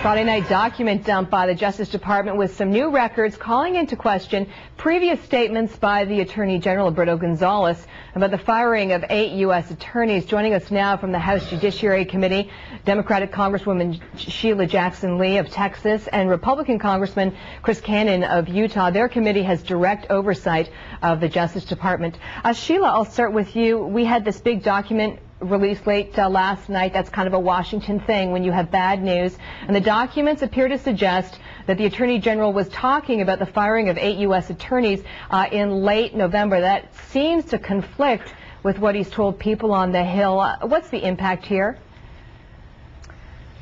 Friday night document dump by the Justice Department with some new records calling into question previous statements by the Attorney General Alberto Gonzales about the firing of 8 U.S. attorneys. Joining us now from the House Judiciary Committee, Democratic Congresswoman Sheila Jackson Lee of Texas and Republican Congressman Chris Cannon of Utah. Their committee has direct oversight of the Justice Department. Sheila, I'll start with you. We had this big document released late last night. That's kind of a Washington thing when you have bad news. And the documents appear to suggest that the Attorney General was talking about the firing of 8 U.S. attorneys in late November. That seems to conflict with what he's told people on the Hill. What's the impact here?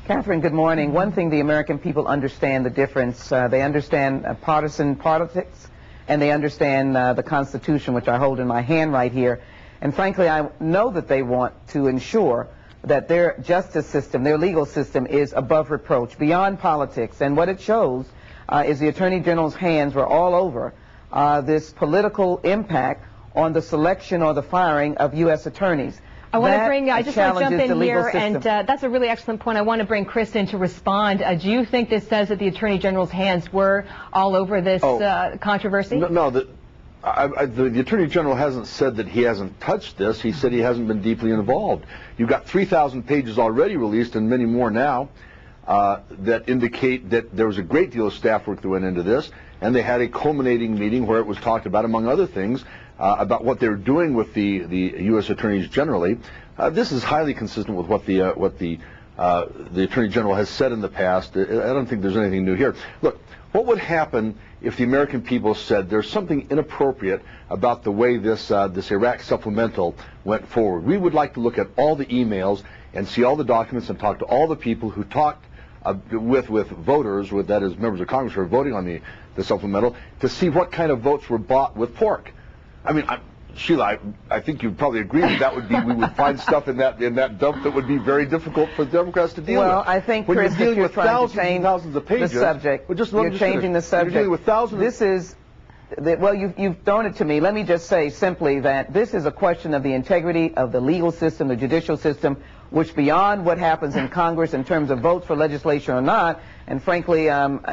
Catherine, good morning. One thing the American people understand the difference. They understand partisan politics, and they understand the Constitution, which I hold in my hand right here. And frankly, I know that they want to ensure that their justice system, their legal system, is above reproach, beyond politics. And what it shows is the Attorney General's hands were all over this political impact on the selection or the firing of U.S. attorneys. I just want to jump in here, and that's a really excellent point. I want to bring Chris in to respond. Do you think this says that the Attorney General's hands were all over this controversy? No, the Attorney General hasn't said that he hasn't touched this. He said he hasn't been deeply involved. You've got 3,000 pages already released and many more now that indicate that there was a great deal of staff work that went into this, and they had a culminating meeting where it was talked about, among other things, about what they're doing with the U.S. attorneys generally. This is highly consistent with what the Attorney General has said in the past. I don't think there's anything new here. Look, what would happen if the American people said there's something inappropriate about the way this Iraq supplemental went forward? We would like to look at all the emails and see all the documents and talk to all the people who talked with voters, that is members of Congress who are voting on the supplemental, to see what kind of votes were bought with pork. I mean, Sheila, I think you'd probably agree that would be, we would find stuff in that dump that would be very difficult for Democrats to deal with. Well, I think, when Chris, you're dealing with thousands and thousands of pages, the subject. You're changing the subject. You're dealing with thousands. Well, you've thrown it to me. Let me just say simply that this is a question of the integrity of the legal system, the judicial system, which beyond what happens in Congress in terms of votes for legislation or not, and frankly,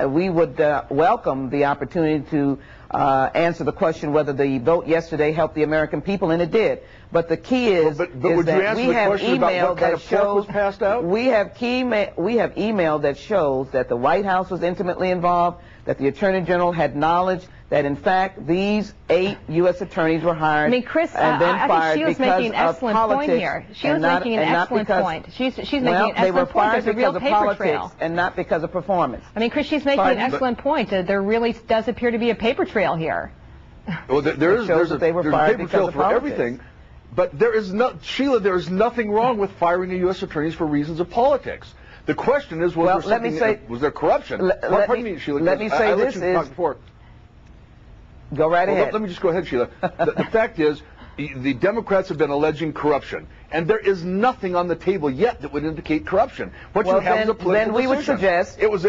we would welcome the opportunity to answer the question whether the vote yesterday helped the American people, and it did. But the key is, would you that we have email that shows passed out? we have email that shows that the White House was intimately involved, that the Attorney General had knowledge that in fact these 8 U.S. attorneys were hired. I mean, Chris, and then I think Sheila's making an excellent point politics, here. Sheila's making an excellent point. She's making an excellent point. There's a real paper trail, and not because of performance. I mean, Chris, she's making an excellent point. There really does appear to be a paper trail here. Well, there's a paper trail for everything. But Sheila, there is nothing wrong with firing a U.S. attorneys for reasons of politics. The question is, was there corruption? Let me say this. Go right ahead. Let me just go ahead, Sheila. The fact is, the Democrats have been alleging corruption, and there is nothing on the table yet that would indicate corruption. What you have is a political decision. Then we would suggest it was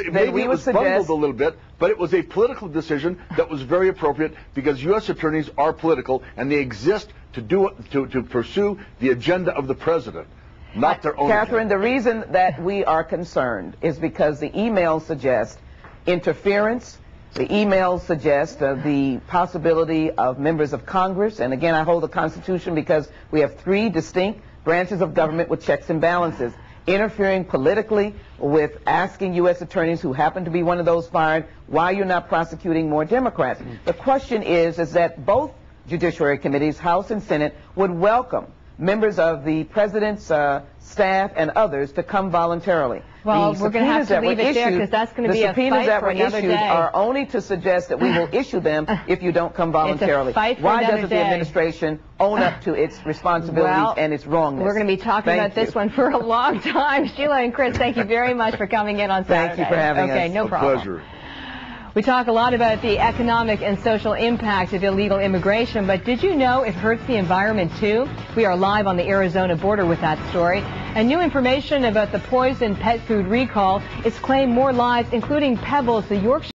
bungled a little bit, but it was a political decision that was very appropriate because U.S. attorneys are political, and they exist to pursue the agenda of the president, not their own. Catherine, agenda. the reason that we are concerned is because the emails suggest interference. The emails suggest the possibility of members of Congress, and again, I hold the Constitution because we have 3 distinct branches of government with checks and balances, interfering politically with asking U.S. attorneys who happen to be one of those fired why you're not prosecuting more Democrats. The question is that both Judiciary Committees, House and Senate, would welcome members of the President's staff and others to come voluntarily. Well, we're going to have to leave it there because that's going to be a fight for another day. The subpoenas that were issued are only to suggest that we will issue them if you don't come voluntarily. It's a fight for Why another doesn't day. the administration own up to its responsibilities and its wrongness? We're going to be talking about this one for a long time. Sheila and Chris, thank you very much for coming in on Saturday. Thank you for having us. Okay, no problem. Pleasure. We talk a lot about the economic and social impact of illegal immigration, but did you know it hurts the environment too? We are live on the Arizona border with that story. And new information about the poison pet food recall is claimed more lives, including Pebbles, the Yorkshire